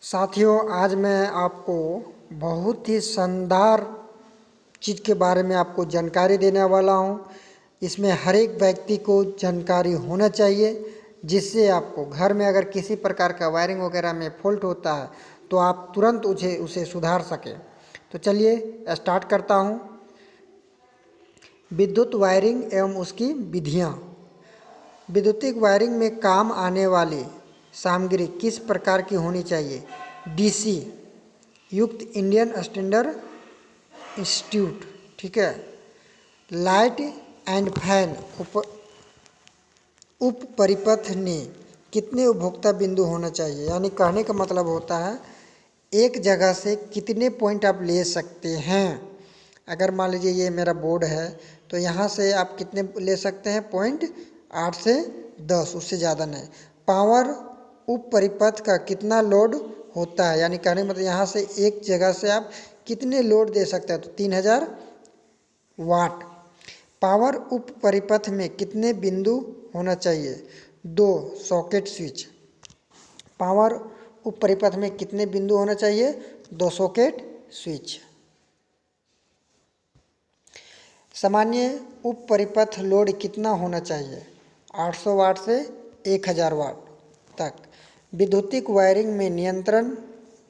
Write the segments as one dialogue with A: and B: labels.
A: साथियों, आज मैं आपको बहुत ही शानदार चीज़ के बारे में आपको जानकारी देने वाला हूँ। इसमें हर एक व्यक्ति को जानकारी होना चाहिए, जिससे आपको घर में अगर किसी प्रकार का वायरिंग वगैरह में फॉल्ट होता है तो आप तुरंत उसे सुधार सकें। तो चलिए स्टार्ट करता हूँ। विद्युत वायरिंग एवं उसकी विधियाँ। विद्युतिक वायरिंग में काम आने वाली सामग्री किस प्रकार की होनी चाहिए? डीसी युक्त इंडियन स्टैंडर्ड इंस्टीट्यूट, ठीक है। लाइट एंड फैन उप परिपथ ने कितने उपभोक्ता बिंदु होना चाहिए? यानी कहने का मतलब होता है एक जगह से कितने पॉइंट आप ले सकते हैं। अगर मान लीजिए ये मेरा बोर्ड है तो यहाँ से आप कितने ले सकते हैं? पॉइंट 8 से 10, उससे ज़्यादा नहीं। पावर उप परिपथ का कितना लोड होता है? यानी कहने का मतलब यहाँ से एक जगह से आप कितने लोड दे सकते हैं? तो 3000 वाट। पावर उप परिपथ में कितने बिंदु होना चाहिए? 2 सॉकेट स्विच। पावर उप परिपथ में कितने बिंदु होना चाहिए? 2 सॉकेट स्विच। सामान्य उप परिपथ लोड कितना होना चाहिए? 800 वाट से 1000 वाट तक। विद्युतिक वायरिंग में नियंत्रण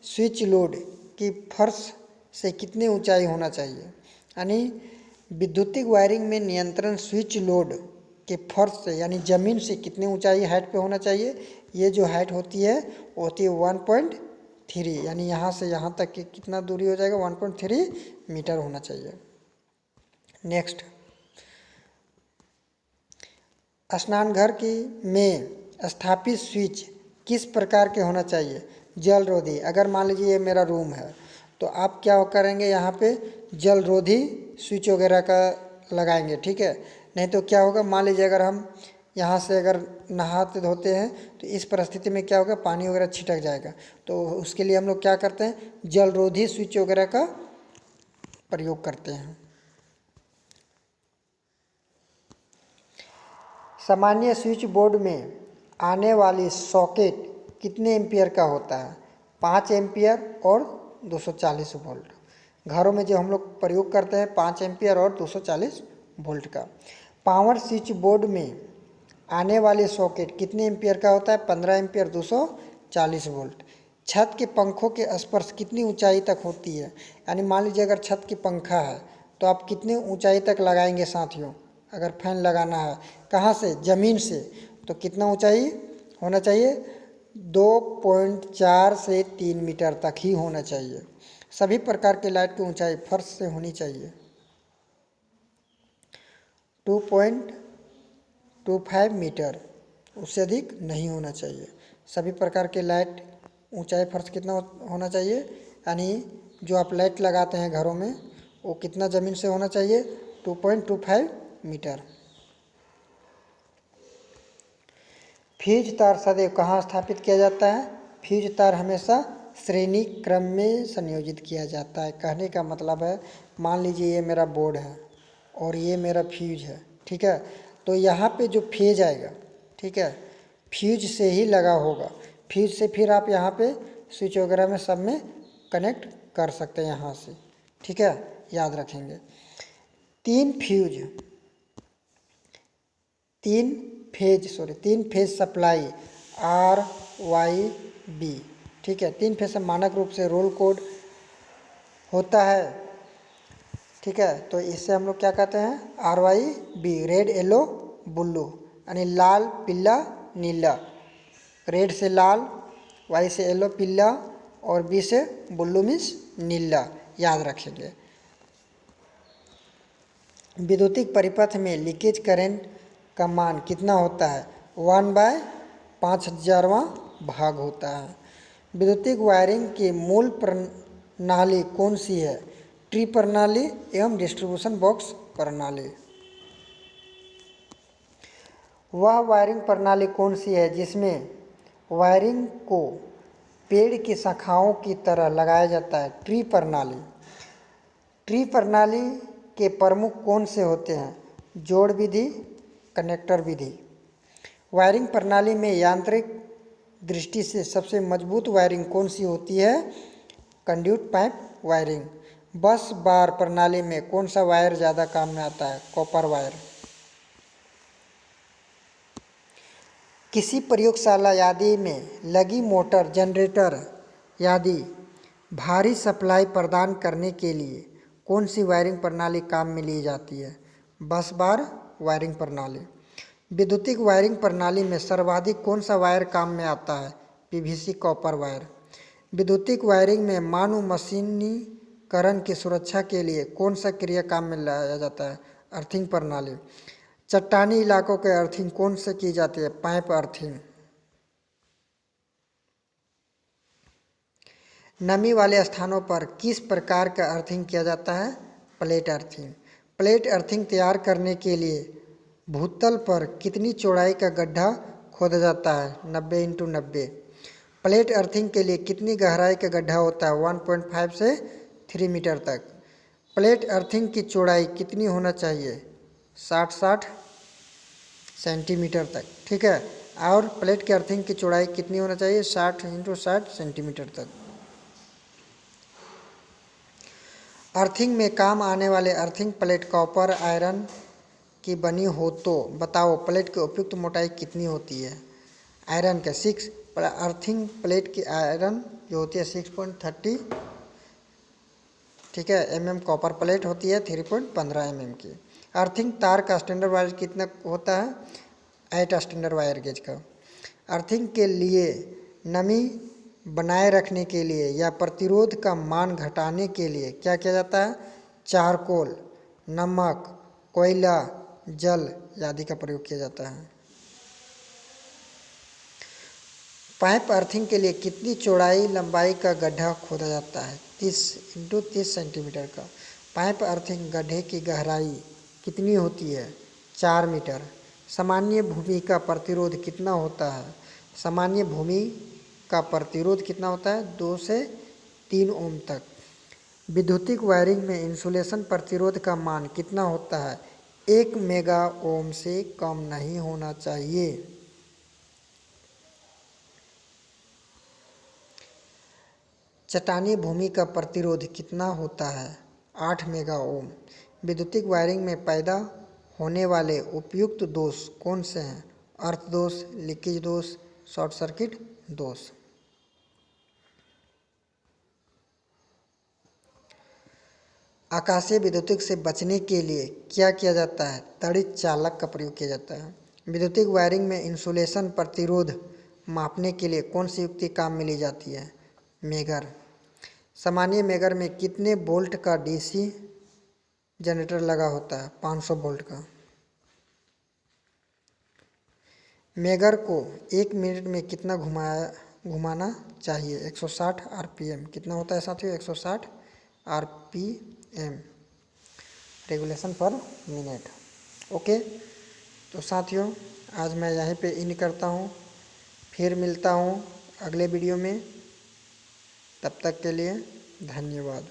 A: स्विच लोड की फर्श से कितनी ऊंचाई होना चाहिए? यानी विद्युतिक वायरिंग में नियंत्रण स्विच लोड के फर्श से यानी ज़मीन से कितनी ऊंचाई हाइट पे होना चाहिए? ये जो हाइट होती है वो होती है 1.3, यानी यहाँ से यहाँ तक की कितना दूरी हो जाएगा? 1.3 मीटर होना चाहिए। नेक्स्ट, स्नानघर की में स्थापित स्विच किस प्रकार के होना चाहिए? जलरोधी। अगर मान लीजिए ये मेरा रूम है तो आप क्या करेंगे? यहाँ पे जलरोधी स्विच वगैरह का लगाएंगे, ठीक है। नहीं तो क्या होगा, मान लीजिए अगर हम यहाँ से अगर नहाते धोते हैं तो इस परिस्थिति में क्या होगा? पानी वगैरह छिटक जाएगा। तो उसके लिए हम लोग क्या करते हैं? जलरोधी स्विच वगैरह का प्रयोग करते हैं। सामान्य स्विच बोर्ड में आने वाली सॉकेट कितने एम्पियर का होता है? 5 एम्पियर और 240 वोल्ट। घरों में जो हम लोग प्रयोग करते हैं 5 एम्पियर और 240 वोल्ट का। पावर स्विच बोर्ड में आने वाली सॉकेट कितने एम्पियर का होता है? 15 एम्पियर 240 वोल्ट। छत के पंखों के स्पर्श कितनी ऊंचाई तक होती है? यानी मान लीजिए अगर छत की पंखा है तो आप कितनी ऊंचाई तक लगाएंगे साथियों? अगर फैन लगाना है कहाँ से? ज़मीन से, तो कितना ऊंचाई होना चाहिए? 2.4 से 3 मीटर तक ही होना चाहिए। सभी प्रकार के लाइट की ऊंचाई फर्श से होनी चाहिए। 2.25 मीटर, उससे अधिक नहीं होना चाहिए। सभी प्रकार के लाइट ऊंचाई फर्श कितना होना चाहिए? यानी जो आप लाइट लगाते हैं घरों में वो कितना ज़मीन से होना चाहिए? 2.25 मीटर। फ्यूज तार सदैव कहाँ स्थापित किया जाता है? फ्यूज तार हमेशा श्रेणी क्रम में संयोजित किया जाता है। कहने का मतलब है मान लीजिए ये मेरा बोर्ड है और ये मेरा फ्यूज है, ठीक है। तो यहाँ पे जो फेज आएगा, ठीक है, फ्यूज से ही लगा होगा। फ्यूज से फिर आप यहाँ पे स्विच वगैरह में सब में कनेक्ट कर सकते हैं यहाँ से, ठीक है। याद रखेंगे। 3 फेज सप्लाई RYB, ठीक है। 3 फेज से मानक रूप से रोल कोड होता है, ठीक है। तो इससे हम लोग क्या कहते हैं? RYB, रेड येलो ब्लू, यानी लाल पीला नीला। रेड से लाल, वाई से येलो पीला और बी से ब्लू मीन्स नीला। याद रखेंगे। विद्युतिक परिपथ में लीकेज करंट का मान कितना होता है? 1/5000वां भाग होता है। विद्युतिक वायरिंग की मूल प्रणाली कौन सी है? ट्री प्रणाली एवं डिस्ट्रीब्यूशन बॉक्स प्रणाली। वह वायरिंग प्रणाली कौन सी है जिसमें वायरिंग को पेड़ की शाखाओं की तरह लगाया जाता है? ट्री प्रणाली। ट्री प्रणाली के प्रमुख कौन से होते हैं? जोड़ विधि, कनेक्टर विधि। वायरिंग प्रणाली में यांत्रिक दृष्टि से सबसे मजबूत वायरिंग कौन सी होती है? Conduit pipe wiring. बस बार प्रणाली में कौन सा वायर ज़्यादा काम में आता है? Copper wire. किसी प्रयोगशाला आदि में लगी मोटर, जनरेटर आदि भारी सप्लाई प्रदान करने के लिए कौन सी वायरिंग प्रणाली काम में ली जाती है? बस बार वायरिंग प्रणाली। विद्युतिक वायरिंग प्रणाली में सर्वाधिक कौन सा वायर काम में आता है? PVC copper wire. विद्युतिक वायरिंग में मानव मशीनीकरण की सुरक्षा के लिए कौन सा क्रिया काम में लाया जाता है? अर्थिंग प्रणाली। चट्टानी इलाकों के अर्थिंग कौन से की जाती है? Pipe earthing. नमी वाले स्थानों पर किस प्रकार का अर्थिंग किया जाता है? Plate earthing. प्लेट अर्थिंग तैयार करने के लिए भूतल पर कितनी चौड़ाई का गड्ढा खोदा जाता है? 90x90। प्लेट अर्थिंग के लिए कितनी गहराई का गड्ढा होता है? 1.5 से 3 मीटर तक। प्लेट अर्थिंग की चौड़ाई कितनी होना चाहिए? 60 सेंटीमीटर तक। ठीक है। और प्लेट की अर्थिंग की चौड़ाई कितनी होना चाहिए? 60x60 सेंटीमीटर तक। अर्थिंग में काम आने वाले अर्थिंग प्लेट कॉपर आयरन की बनी हो तो बताओ प्लेट की उपयुक्त मोटाई कितनी होती है? आयरन के 6 अर्थिंग प्लेट की आयरन जो होती है 6.30, ठीक है, कॉपर प्लेट होती है 3.15 की। अर्थिंग तार का स्टैंडर्ड वायर कितना होता है? 8 स्टैंडर्ड वायर गेज का। अर्थिंग के लिए नमी बनाए रखने के लिए या प्रतिरोध का मान घटाने के लिए क्या किया जाता है? चारकोल, नमक, कोयला, जल आदि का प्रयोग किया जाता है। पाइप अर्थिंग के लिए कितनी चौड़ाई लंबाई का गड्ढा खोदा जाता है? 30x30 सेंटीमीटर का। पाइप अर्थिंग गड्ढे की गहराई कितनी होती है? 4 मीटर। सामान्य भूमि का प्रतिरोध कितना होता है? सामान्य भूमि का प्रतिरोध कितना होता है? 2 से 3 ओम तक। विद्युतिक वायरिंग में इंसुलेशन प्रतिरोध का मान कितना होता है? 1 मेगा ओम से कम नहीं होना चाहिए। चट्टानी भूमि का प्रतिरोध कितना होता है? 8 मेगा ओम। विद्युतिक वायरिंग में पैदा होने वाले उपयुक्त दोष कौन से हैं? अर्थ दोष, लीकेज दोष, शॉर्ट सर्किट दोष। आकाशीय विद्युतिक से बचने के लिए क्या किया जाता है? तड़ित चालक का प्रयोग किया जाता है। विद्युतिक वायरिंग में इंसुलेशन प्रतिरोध मापने के लिए कौन सी युक्ति काम में ली जाती है? मेगर। सामान्य मेगर में कितने वोल्ट का डीसी जनरेटर लगा होता है? 500 वोल्ट का। मेगर को 1 मिनट में कितना घुमाना चाहिए? 160 आरपीएम। कितना होता है साथियों? 160 आरपीएम, रेगुलेशन पर मिनट। ओके, तो साथियों आज मैं यहीं पे इन करता हूँ। फिर मिलता हूँ अगले वीडियो में। तब तक के लिए धन्यवाद।